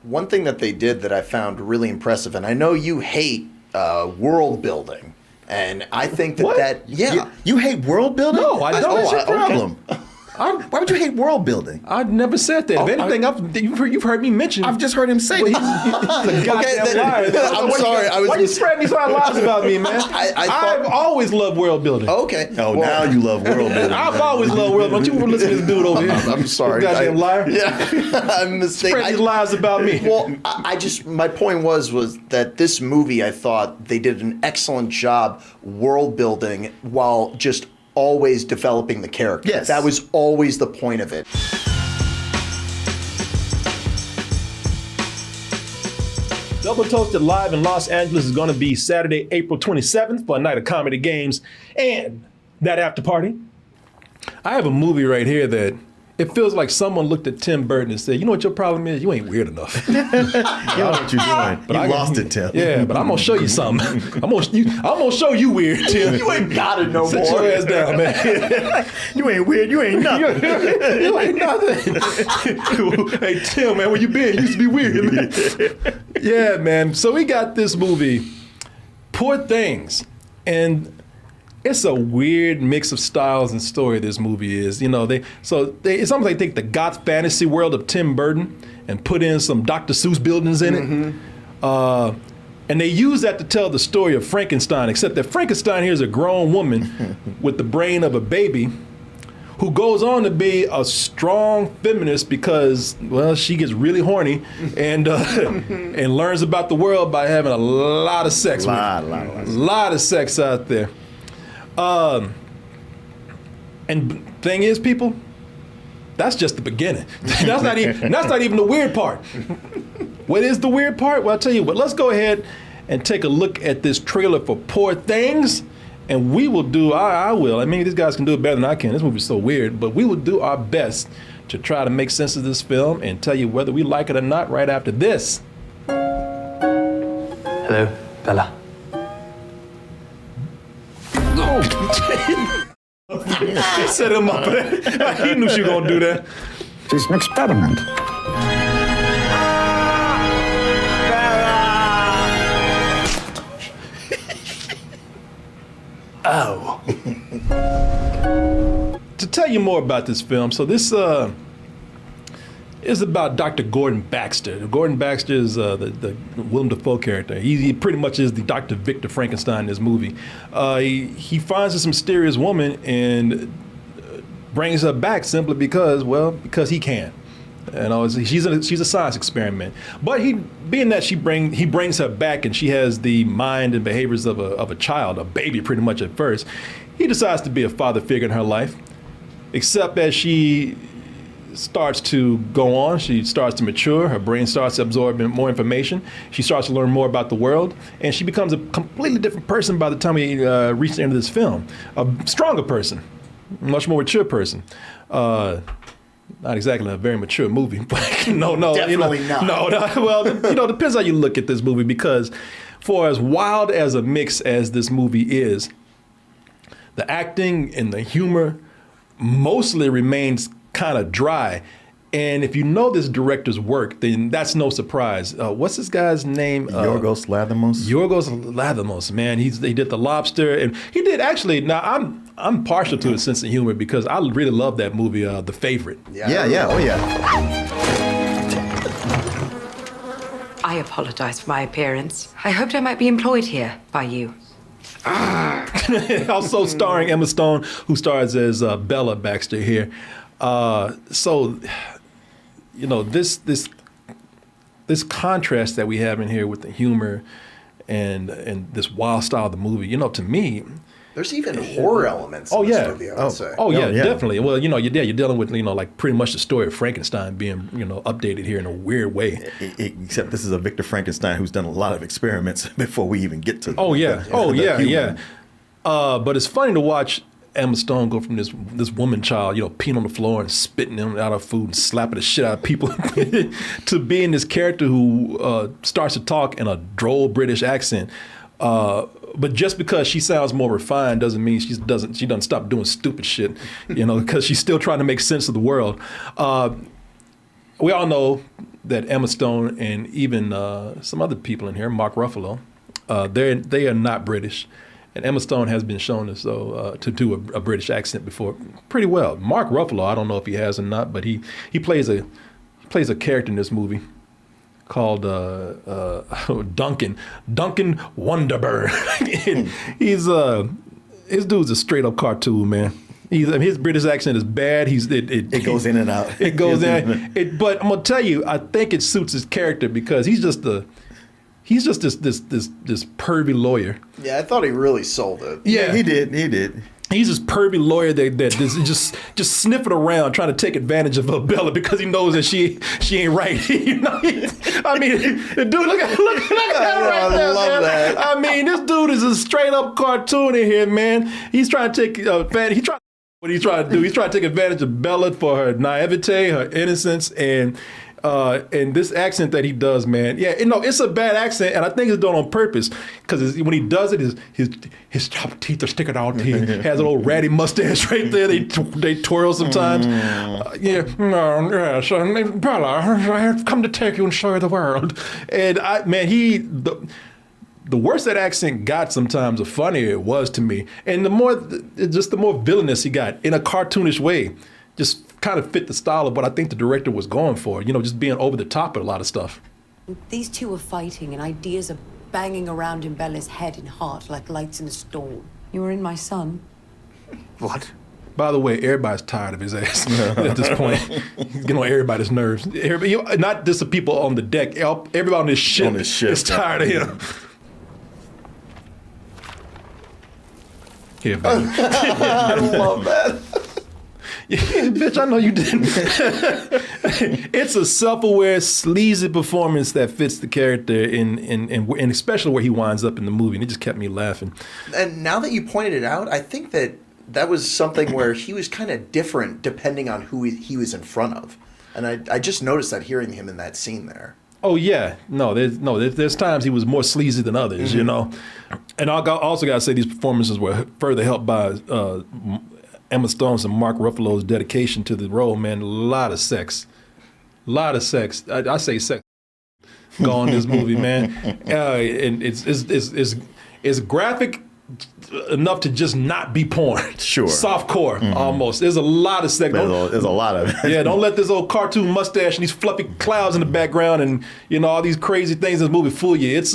One thing that they did that I found really impressive, and I know you hate world building, and I think that You hate world building? No, I don't. What's your okay. problem? Why would you hate world building? I never said that. If anything, you've heard me mention. I've just heard him say He's that. a goddamn liar. I'm sorry. Why you spreading these lies about me, man? I've always loved world building. Okay. Oh, now you love world building. I've always loved world building. Don't you listen to this dude over here? I'm sorry. Goddamn liar. Yeah, I'm mistaken. Spread these lies about me. Well, I just, my point was that this movie, I thought they did an excellent job world building while just always developing the character. Yes. That was always the point of it. Double Toasted Live in Los Angeles is going to be Saturday, April 27th for a night of comedy games and that after party. I have a movie right here that it feels like someone looked at Tim Burton and said, you know what your problem is? You ain't weird enough. You know what you're doing. But You I lost it, Tim. Yeah, but I'm going to show you something. I'm gonna show you weird, Tim. You ain't gotta know Sit more. your ass down, man. You ain't weird. You ain't nothing. You ain't nothing. Hey, Tim, man, where you been? You used to be weird, man. Yeah, man. So we got this movie, Poor Things. And it's a weird mix of styles and story this movie is. You know, it's almost like they take the goth fantasy world of Tim Burton and put in some Dr. Seuss buildings in it. And they use that to tell the story of Frankenstein, except that Frankenstein here is a grown woman with the brain of a baby who goes on to be a strong feminist because, well, she gets really horny and and learns about the world by having a lot of sex. A lot of sex out there. And thing is, people, that's just the beginning. That's not even the weird part. What is the weird part? Well, I'll tell you what. Let's go ahead and take a look at this trailer for Poor Things, and we will do. I will. I mean, these guys can do it better than I can. This movie's so weird, but we will do our best to try to make sense of this film and tell you whether we like it or not right after this. Hello, Bella. Set him up. He knew she was gonna do that. It's an experiment. Oh. To tell you more about this film, so this is about Dr. Gordon Baxter. Gordon Baxter is the Willem Dafoe character. He pretty much is the Dr. Victor Frankenstein in this movie. He finds this mysterious woman and brings her back simply because he can. She's a science experiment. But he brings her back and she has the mind and behaviors of a child, a baby pretty much at first. He decides to be a father figure in her life, except as she starts to go on, she starts to mature, her brain starts to absorb more information, she starts to learn more about the world, and she becomes a completely different person by the time we reach the end of this film. A stronger person, much more mature person. Not exactly a very mature movie, but no, Definitely not. No, well, depends how you look at this movie, because for as wild as a mix as this movie is, the acting and the humor mostly remains kind of dry. And if you know this director's work, then that's no surprise. What's this guy's name? Yorgos Lanthimos. Yorgos Lanthimos, man. He did The Lobster, and he did actually. Now I'm partial to his sense of humor because I really love that movie, The Favorite. Yeah. Oh yeah. I apologize for my appearance. I hoped I might be employed here by you. Also starring Emma Stone, who stars as Bella Baxter here. So, this contrast that we have in here with the humor and this wild style of the movie, to me, There's even horror elements in this movie, I would say. Yeah, definitely. Well, you're dealing with, like pretty much the story of Frankenstein being, updated here in a weird way. Except this is a Victor Frankenstein who's done a lot of experiments before we even get to. Yeah. But it's funny to watch Emma Stone go from this woman child, peeing on the floor and spitting out her food and slapping the shit out of people to being this character who starts to talk in a droll British accent. But just because she sounds more refined doesn't mean she doesn't stop doing stupid shit, because she's still trying to make sense of the world. we all know that Emma Stone and even some other people in here, Mark Ruffalo, they are not British. And Emma Stone has been shown as though to do a British accent before pretty well. Mark Ruffalo, I don't know if he has or not, but he plays a character in this movie called Duncan Wonderbird. His dude's a straight up cartoon, man. His British accent is bad. It goes in and out. It goes in. But I'm gonna tell you, I think it suits his character because he's just this pervy lawyer. Yeah, I thought he really sold it. Yeah, he did. He's this pervy lawyer that is just sniffing around, trying to take advantage of Bella because he knows that she ain't right. You know, I mean, the dude, look at that right there. I love man. that. I mean, this dude is a straight up cartoon in here, man. He's trying to take advantage. What he's trying to do? He's trying to take advantage of Bella for her naivete, her innocence, and this accent that he does, man. Yeah, it's a bad accent, and I think it's done on purpose because when he does it, his top teeth are sticking out. He has an old ratty mustache right there. They twirl sometimes. So Bella, I have come to take you and show you the world. And the worse that accent got sometimes, the funnier it was to me. And the more villainous he got in a cartoonish way, just kind of fit the style of what I think the director was going for, just being over the top with a lot of stuff. These two are fighting and ideas are banging around in Bella's head and heart like lights in a storm. You were in my son. What? By the way, everybody's tired of his ass at this point. He's getting on everybody's nerves. Not just the people on the deck. Everybody on this ship is tired of him. Here, baby. I love that. Yeah, bitch, I know you didn't. It's a self-aware, sleazy performance that fits the character, and especially where he winds up in the movie. And it just kept me laughing. And now that you pointed it out, I think that was something where he was kind of different depending on who he was in front of. And I just noticed that hearing him in that scene there. Oh yeah, there's times he was more sleazy than others, And I also got to say these performances were further helped by Emma Stone's and Mark Ruffalo's dedication to the role. Man, a lot of sex. I say sex. Go on this movie, man, and it's graphic enough to just not be porn. Sure. Softcore, almost. There's a lot of sex. There's a lot of it. Yeah, don't let this old cartoon mustache and these fluffy clouds in the background and all these crazy things in this movie fool you. It's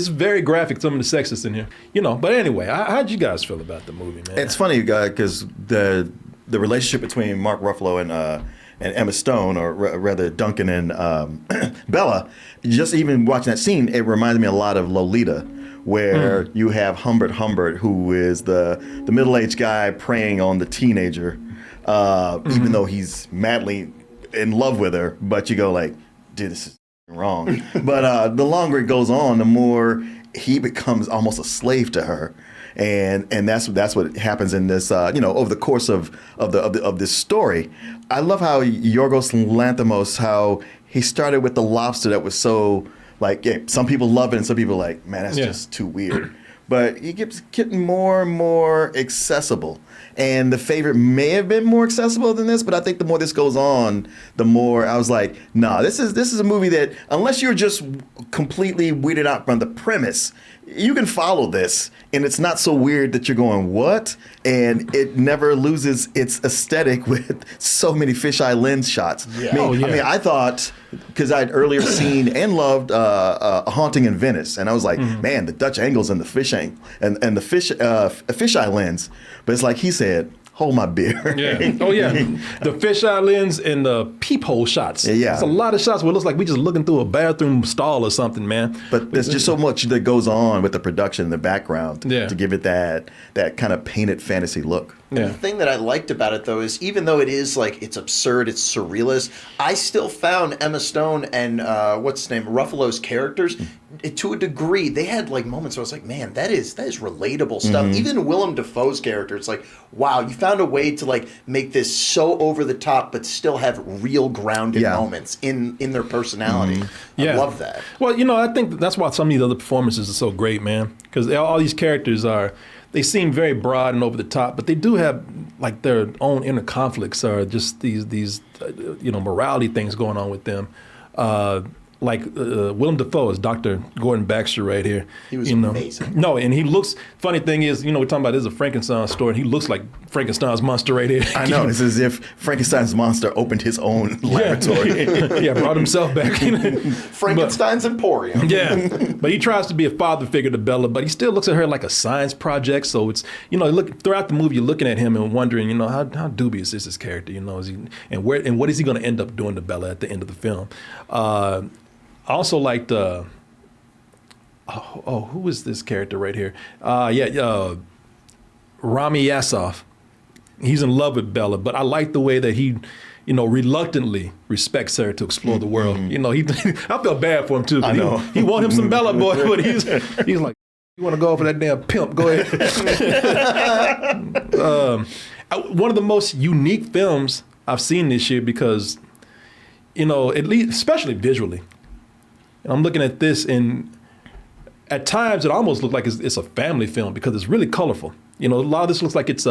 very graphic, some of the sex that's in here. But anyway, how'd you guys feel about the movie, man? It's funny because the relationship between Mark Ruffalo and Emma Stone, or rather Duncan and Bella, just even watching that scene, it reminded me a lot of Lolita, where you have Humbert, who is the middle-aged guy preying on the teenager, even though he's madly in love with her. But you go like, dude, this is wrong. But the longer it goes on, the more he becomes almost a slave to her. And that's what happens in this, over the course of this story. I love how Yorgos Lanthimos, how he started with the lobster that was so, like, some people love it and some people are like, man, that's just too weird. But he keeps getting more and more accessible. And The Favorite may have been more accessible than this, but I think the more this goes on, the more I was like, nah, this is a movie that, unless you're just completely weirded out from the premise, you can follow this, and it's not so weird that you're going, what? And it never loses its aesthetic with so many fisheye lens shots. Yeah. I mean, I thought, because I'd earlier seen and loved A Haunting in Venice, and I was like, man, the Dutch angles and the fish angle and the fisheye lens. But it's like he said, hold my beer. Yeah. Oh, yeah. The fisheye lens and the peephole shots. Yeah. It's a lot of shots where it looks like we just looking through a bathroom stall or something, man. But there's just so much that goes on with the production in the background to give it that kind of painted fantasy look. And the thing that I liked about it, though, is even though it is like it's absurd, it's surrealist, I still found Emma Stone and what's his name, Ruffalo's characters, to a degree, they had like moments where I was like, man, that is relatable stuff. Even Willem Dafoe's character, it's like, wow, you found a way to like make this so over the top, but still have real grounded moments in their personality. I love that. Well, I think that's why some of these other performances are so great, man, because all these characters they seem very broad and over the top, but they do have like their own inner conflicts, or just these morality things going on with them. Willem Dafoe is Dr. Gordon Baxter right here. He was amazing. No, and he looks, funny thing is, we're talking about this is a Frankenstein story, and he looks like Frankenstein's monster right here. I know, it's as if Frankenstein's monster opened his own laboratory. Yeah, brought himself back. Frankenstein's Emporium. Yeah, but he tries to be a father figure to Bella, but he still looks at her like a science project. So it's, look throughout the movie, you're looking at him and wondering, how dubious is this character? Is he, and what is he going to end up doing to Bella at the end of the film? I also liked, who is this character right here? Rami Yassov. He's in love with Bella, but I like the way that he, reluctantly respects her to explore the world. I felt bad for him too. I know. He want him some Bella, boy, but he's like, you want to go for that damn pimp? Go ahead. One of the most unique films I've seen this year because, at least, especially visually. And I'm looking at this, and at times it almost looks like it's a family film because it's really colorful. A lot of this looks like it's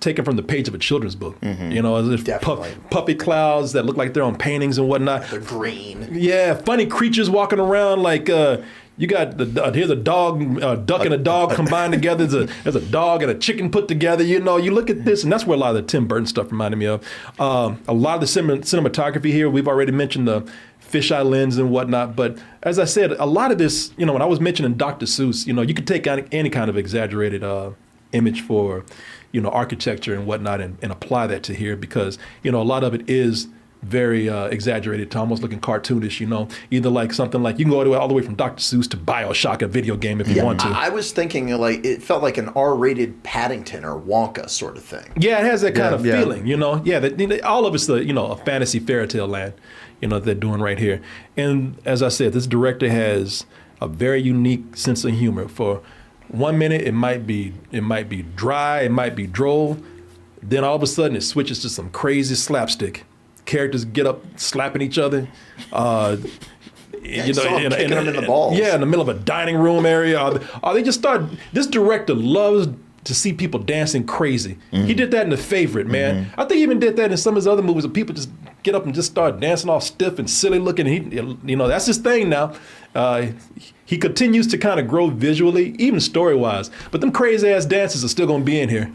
taken from the page of a children's book. As if puffy clouds that look like they're on paintings and whatnot. They're green. Yeah, funny creatures walking around like. You got here's a dog, duck and a dog combined together. There's a dog and a chicken put together. You look at this, and that's where a lot of the Tim Burton stuff reminded me of. A lot of the cinematography here, we've already mentioned the fisheye lens and whatnot. But as I said, a lot of this, when I was mentioning Dr. Seuss, you could take any kind of exaggerated image for, architecture and whatnot and apply that to here because, a lot of it is very exaggerated to almost looking cartoonish, either like something like you can go all the way from Dr. Seuss to BioShock, a video game if you want to. I was thinking like it felt like an R-rated Paddington or Wonka sort of thing. Yeah, it has that kind of feeling, Yeah, all of it's a fantasy fairy tale land, that they're doing right here. And as I said, this director has a very unique sense of humor. For 1 minute, it might be dry, it might be droll. Then all of a sudden, it switches to some crazy slapstick. Characters get up slapping each other. Kicking them in the balls. Yeah, in the middle of a dining room area. Or they just start. This director loves to see people dancing crazy. He did that in The Favorite, man. I think he even did that in some of his other movies where people just get up and just start dancing all stiff and silly looking. He, that's his thing now. He continues to kind of grow visually, even story-wise. But them crazy-ass dances are still going to be in here.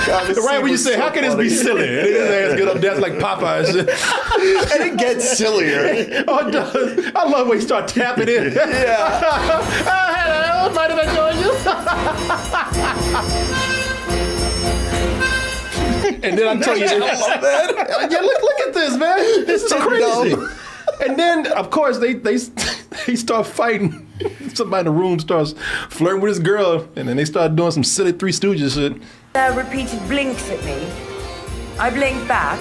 God, right when you say, how can this be silly? And his ass get up dance like Popeye and shit. And it gets sillier. Oh, it does. I love when he start tapping in. Yeah. Hello, might have I join you? And then I tell you, I love that. Yeah, look at this, man. It's so crazy. Dumb. And then, of course, they start fighting. Somebody in the room starts flirting with this girl, and then they start doing some silly Three Stooges shit. Repeated blinks at me. I blinked back.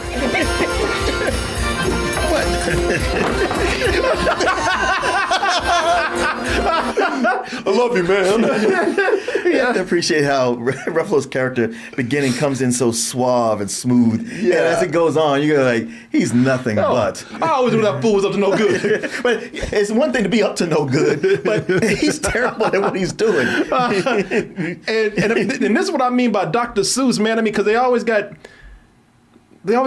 I love you, man. I appreciate how Ruffalo's character beginning comes in so suave and smooth. Yeah. And as it goes on, you go like, he's nothing but. I always knew that fool was up to no good. But it's one thing to be up to no good, but he's terrible at what he's doing. And this is what I mean by Dr. Seuss, man. I mean, because they always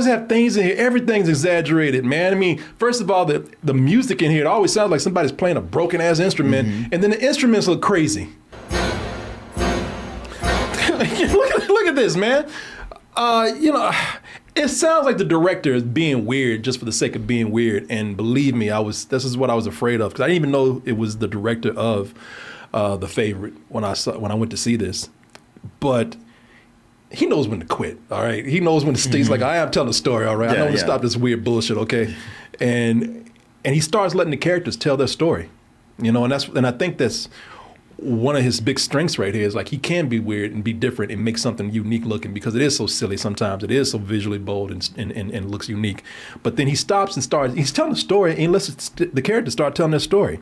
have things in here. Everything's exaggerated, man. I mean, first of all, the music in here, it always sounds like somebody's playing a broken ass instrument, and then the instruments look crazy. look at this, man. It sounds like the director is being weird just for the sake of being weird. And believe me, this is what I was afraid of because I didn't even know it was the director of The Favorite when I went to see this, but. He knows when to quit, all right? He knows when to stay. He's like, I'm telling a story, all right? I know when to stop this weird bullshit, okay? And he starts letting the characters tell their story, and I think that's one of his big strengths right here is like he can be weird and be different and make something unique looking because it is so silly sometimes. It is so visually bold and looks unique. But then he stops and he's telling a story and he lets the characters start telling their story.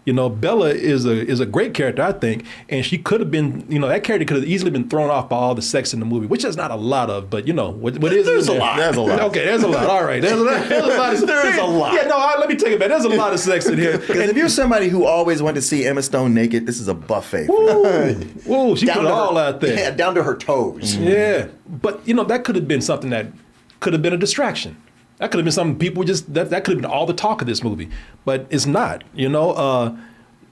You know, Bella is a great character, I think, and she could have been, you know, that character could have easily been thrown off by all the sex in the movie, which is not a lot of, but you know, what is There's in a there? lot. There's a lot. Okay, there's a lot. All right, there's a lot. There's a lot. Yeah, no, let me take it back. There's a lot of sex in here. Because if you're somebody who always wanted to see Emma Stone naked, this is a buffet. Whoa, she put it to all her, out there. Yeah, down to her toes. Yeah, but you know, that could have been something that could have been a distraction. That could have been something people just that could have been all the talk of this movie, but it's not. You know,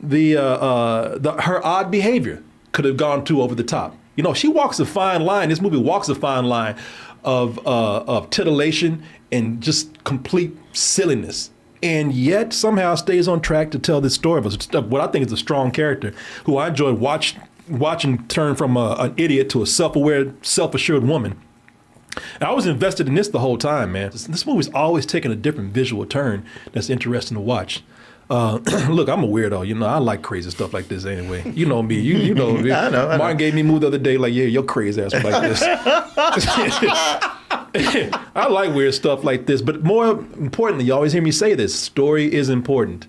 her odd behavior could have gone too over the top. You know, she walks a fine line. This movie walks a fine line of titillation and just complete silliness, and yet somehow stays on track to tell this story of what I think is a strong character who I enjoyed watching turn from an idiot to a self-aware, self-assured woman. And I was invested in this the whole time, man. This movie's always taking a different visual turn that's interesting to watch. Look, I'm a weirdo. You know, I like crazy stuff like this anyway. You know me. You know me. I know. Martin gave me a move the other day like, yeah, your crazy ass was like this. I like weird stuff like this. But more importantly, you always hear me say this, story is important.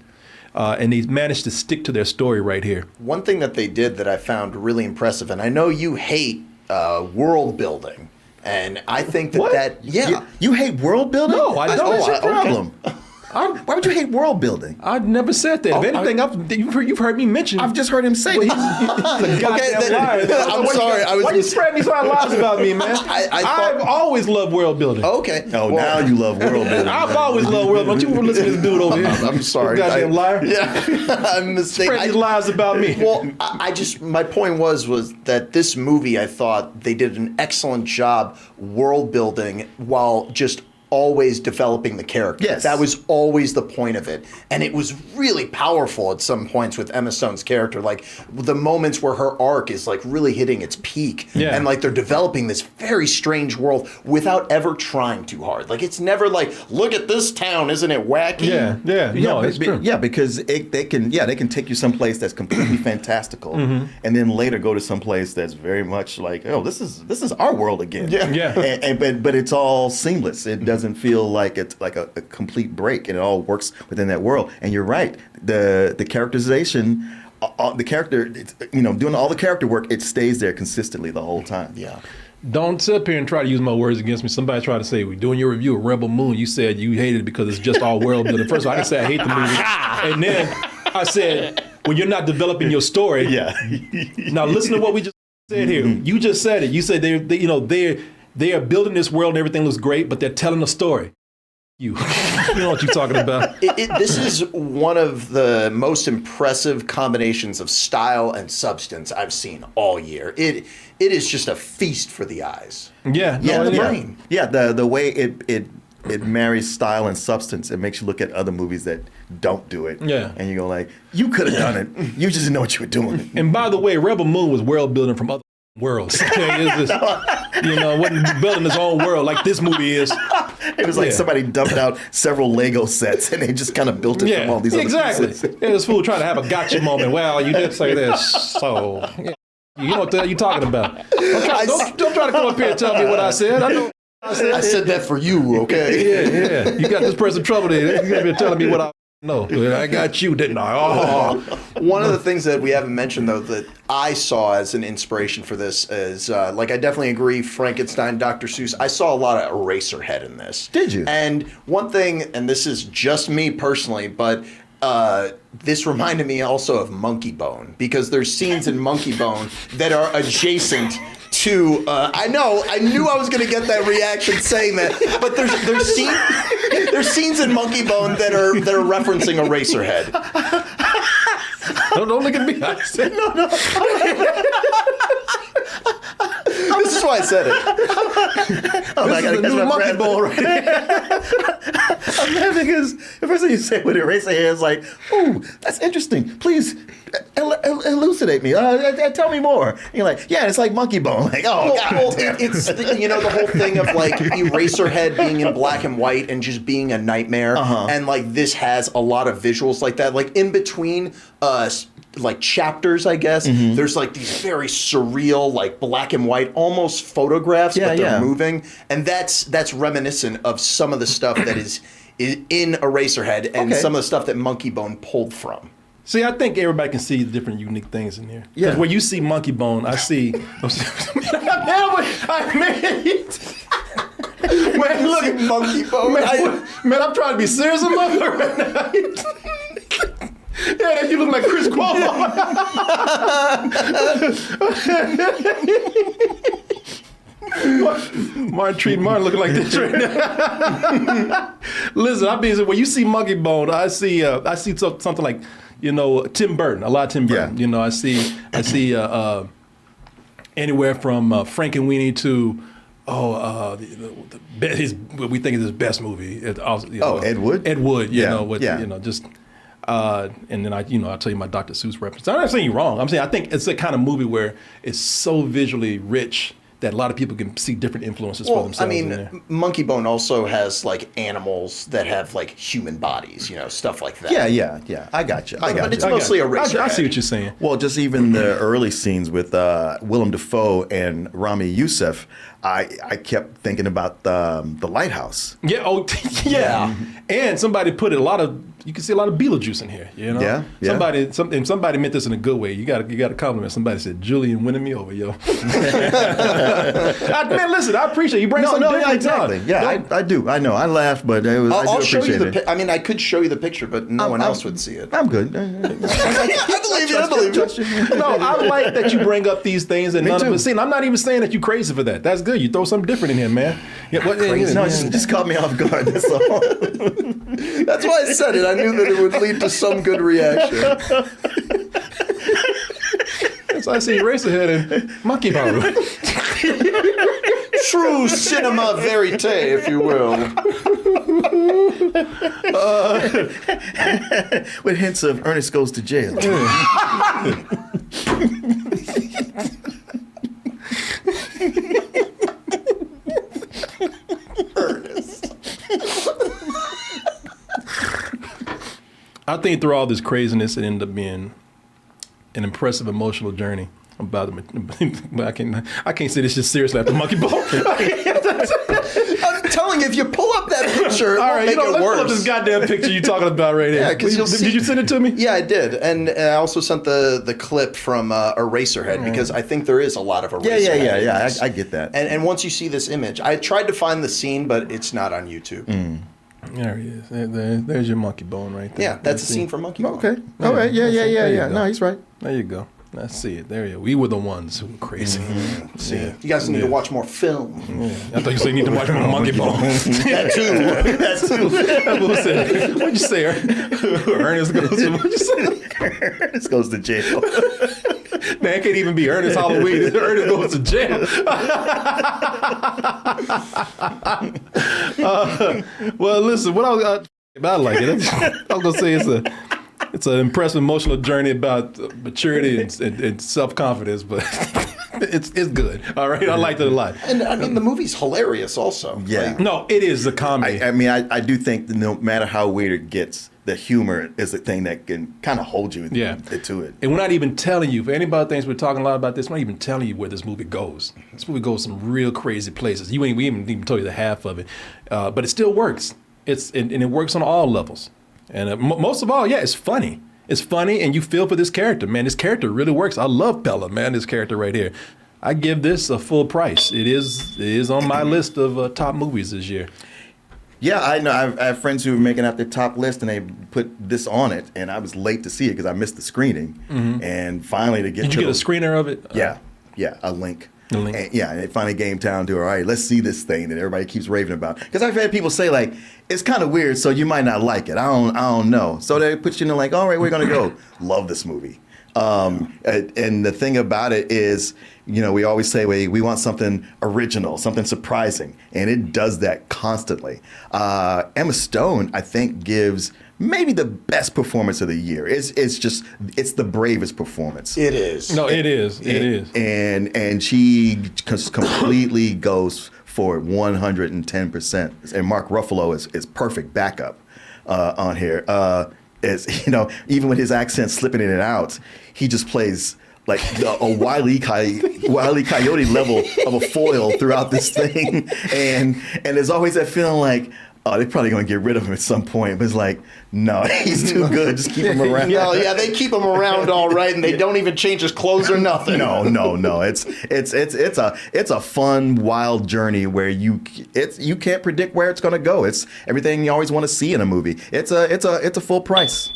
And they managed to stick to their story right here. One thing that they did that I found really impressive, and I know you hate world building, and I think that Yeah. You hate world building? No, I don't. What's your Okay. problem? Why would you hate world building? I've never said that. If anything, you've heard me mention. I've just heard him say Well, that. he's a goddamn liar. I'm sorry. Why you spreading these lies about me, man? I thought- I've always loved world building. Okay. Oh, well, now you love world building. I've always loved world building. Don't you listen to this dude over here? I'm sorry. Goddamn liar. Yeah, I'm mistaken. Spread these lies about me. Well, I just my point was that this movie, I thought they did an excellent job world building while just always developing the character. Yes. That was always the point of it. And it was really powerful at some points with Emma Stone's character. Like the moments where her arc is like really hitting its peak. Yeah. And like they're developing this very strange world without ever trying too hard. Like it's never like, look at this town, isn't it wacky? Yeah. No, it's true. Yeah, because they can take you someplace that's completely fantastical, and then later go to someplace that's very much like, oh, this is our world again. Yeah. But it's all seamless. It doesn't feel like it's like a complete break, and it all works within that world. And you're right, the characterization, the character, it's, you know, doing all the character work, it stays there consistently the whole time. Yeah. Don't sit up here and try to use my words against me. Somebody tried to say, we're doing your review of Rebel Moon. You said you hated it because it's just all world building. First of all, I didn't say I hate the movie. And then I said, well, you're not developing your story. Yeah. Now listen to what we just said here. You just said it. You said they are building this world and everything looks great, but they're telling a story. You know what you're talking about. This is one of the most impressive combinations of style and substance I've seen all year. It is just a feast for the eyes. Yeah, Yeah, the yeah. brain. Yeah, the way it marries style and substance. It makes you look at other movies that don't do it. Yeah. And you go like, you could have done it. You just didn't know what you were doing. And by the way, Rebel Moon was world building from other worlds. Okay, it's just, you know, wasn't building his own world like this movie is. It was like Yeah. somebody dumped out several Lego sets and they just kind of built it from all these exactly. other pieces. Yeah, this fool trying to have a gotcha moment. Well, you did say this, so yeah. You know what the hell you talking about. Don't try to come up here and tell me what I said. I know what I said. I said that for you, okay? Yeah. You got this person in trouble there. You been telling me what I know. I got you, didn't I? Oh. One of the things that we haven't mentioned, though, that I saw as an inspiration for this is, like, I definitely agree, Frankenstein, Dr. Seuss. I saw a lot of Eraserhead in this. Did you? And one thing, and this is just me personally, but this reminded me also of Monkey Bone, because there's scenes in Monkey Bone that are adjacent to, I knew I was going to get that reaction saying that, but there's scenes in Monkey Bone that are referencing Eraserhead. Don't look at me. I said, no. This is why I said it. Oh, This is the new Monkey Bone right here. I'm laughing because the first thing you say with Eraserhead is like, ooh, that's interesting. Please elucidate me. Tell me more. And you're like, yeah, it's like Monkey Bone. Like, oh, God damn. It's the whole thing of like Eraserhead being in black and white and just being a nightmare, and like this has a lot of visuals like that. Like in between, like chapters, I guess. There's like these very surreal, like black and white, almost photographs, but they're moving, and that's reminiscent of some of the stuff that is in Eraserhead and some of the stuff that Monkey Bone pulled from. See, I think everybody can see the different unique things in here. Yeah. Because where you see Monkey Bone, I see. Man, look at Monkey Bone. Man, I'm trying to be serious about it right now. Yeah, you look like Chris Cuomo. Martin looking like this right now. Listen, when you see Monkey Bone, I see something like, Tim Burton, a lot of Tim Burton. Yeah. I see anywhere from Frankenweenie to what we think is his best movie. Ed Wood. Ed Wood. Just. And then I'll tell you my Dr. Seuss reference. I'm not saying you're wrong. I'm saying I think it's the kind of movie where it's so visually rich that a lot of people can see different influences for themselves. in there. Monkey Bone also has like animals that have like human bodies, stuff like that. Yeah. I got you. But it's mostly a racer. I see what you're saying. Well, just even the early scenes with Willem Dafoe and Rami Youssef, I kept thinking about the lighthouse. Yeah. Oh, yeah. And somebody put you can see a lot of Beetlejuice in here. Yeah. Somebody meant this in a good way. You got to compliment. Somebody said Julian winning me over, yo. Man, listen, I appreciate you bring something different. Exactly. Yeah, I do. I know. I laughed, but I do I'll show you appreciate it. I could show you the picture, but no one else would see it. I'm good. I believe you. No, I like that you bring up these things and Me none too. of us seen. I'm not even saying that you're crazy for that. That's good. You throw something different in here, man. Yeah, No, just caught me off guard. That's all. That's why I said it. I knew that it would lead to some good reaction. So I see Eraserhead and Monkey Bone. True cinema verite, if you will. With hints of Ernest Goes to Jail. Ernest. I think through all this craziness, it ended up being an impressive emotional journey. About I can't say this shit seriously after Monkey Bone. I'm telling you, if you pull up that picture, All right, make let's it pull up worse. this goddamn picture you're talking about right here. Yeah, 'cause you'll see- Did you send it to me? Yeah, I did, and I also sent the clip from Eraserhead because I think there is a lot of Eraserhead. Yeah. in this. I get that. And once you see this image, I tried to find the scene, but it's not on YouTube. There he is. There's your Monkey Bone right there. Yeah, that's a scene from Monkey Bone. Okay. All right. Yeah. There you go. No, he's right. There you go. Let's see it. There you go. We were the ones who were crazy. See, Yeah. you guys need to watch more film. I thought you said you need to watch more Monkey Bone. That too. That's what I said. What'd you say? Ernest goes to, what'd you say? Ernest Goes to Jail. Man, it can't even be Ernest Halloween. Ernest goes to jail. Well, listen, what I was about like it. I was gonna say it's an impressive emotional journey about maturity and self-confidence, but it's good. All right, I liked it a lot. And I mean, the movie's hilarious also. Yeah. No, it is a comedy. I do think that no matter how weird it gets, the humor is the thing that can kind of hold you to it. And we're not even telling you, for anybody thinks we're talking a lot about this, we're not even telling you where this movie goes. This movie goes some real crazy places. We haven't even told you the half of it. But it still works. And it works on all levels. And most of all, it's funny. It's funny, and you feel for this character. Man, this character really works. I love Bella, man, this character right here. I give this a full price. It is on my list of top movies this year. Yeah, I know. I have friends who were making out their top list, and they put this on it, and I was late to see it because I missed the screening. And finally, to get Did you get a screener of it? Yeah, a link. A link. And, and it finally came down to, all right, let's see this thing that everybody keeps raving about. Because I've had people say, like, it's kind of weird, so you might not like it. I don't know. So they put you in like, all right, we're going to go. Love this movie. And the thing about it is, we always say we want something original, something surprising, and it does that constantly. Emma Stone, I think, gives maybe the best performance of the year. It's the bravest performance. It is. No, it is. It is. And she completely goes for it 110%. And Mark Ruffalo is perfect backup on here. Even with his accent slipping in and out, he just plays like a Wile E. Coyote level of a foil throughout this thing. And there's always that feeling like, oh, they're probably going to get rid of him at some point. But it's like, no, he's too good. Just keep him around. No, yeah, they keep him around all right, and they don't even change his clothes or nothing. No. It's a fun, wild journey where you can't predict where it's going to go. It's everything you always want to see in a movie. It's a full price.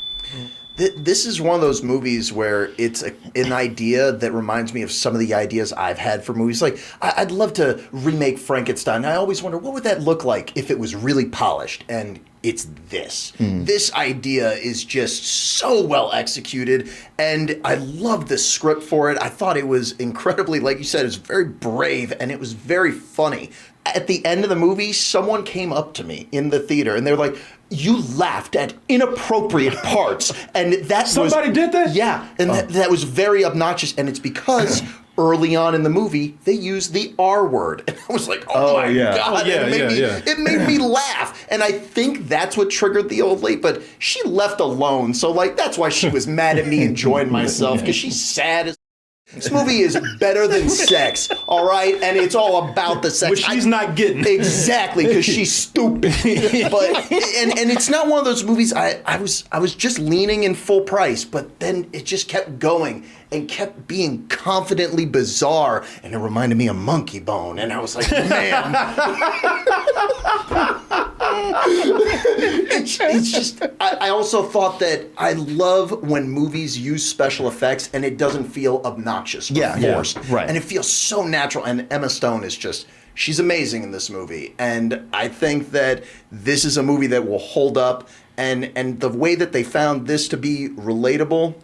This is one of those movies where it's an idea that reminds me of some of the ideas I've had for movies. Like, I'd love to remake Frankenstein. I always wonder, what would that look like if it was really polished? And it's this. This idea is just so well executed, and I love the script for it. I thought it was incredibly, like you said, it was very brave, and it was very funny. At the end of the movie, someone came up to me in the theater, and they're like, you laughed at inappropriate parts, and that Somebody did that? Yeah, and that was very obnoxious, and it's because early on in the movie they used the R word, and I was like, oh my god, it made me laugh, and I think that's what triggered the old lady. But she left alone, so like that's why she was mad at me enjoying myself, because she's sad as. This movie is better than sex, all right? And it's all about the sex. Which she's not getting. Exactly, because she's stupid. But and it's not one of those movies I was just leaning in full price, but then it just kept going and kept being confidently bizarre, and it reminded me of Monkey Bone, and I was like, man. It's just, I also thought that I love when movies use special effects and it doesn't feel obnoxious or forced. Right. And it feels so natural. And Emma Stone is just, she's amazing in this movie. And I think that this is a movie that will hold up. And the way that they found this to be relatable,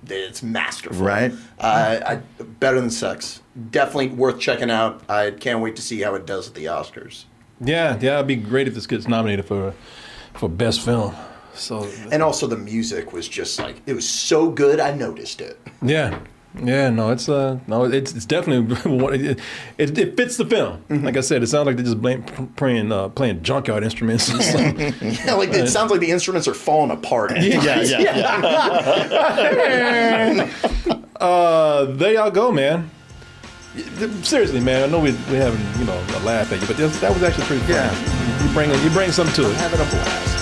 it's masterful. Right. Better than sex. Definitely worth checking out. I can't wait to see how it does at the Oscars. Yeah, it'd be great if this gets nominated for best film. So and also the music was just like, it was so good I noticed it. Yeah, it's definitely it fits the film. Like I said, it sounds like they're just playing junkyard instruments. Yeah, like it sounds like the instruments are falling apart. There y'all go, man. Seriously, man. I know we having a laugh at you, but that was actually pretty funny. Yeah. You bring something to it. Having a blast.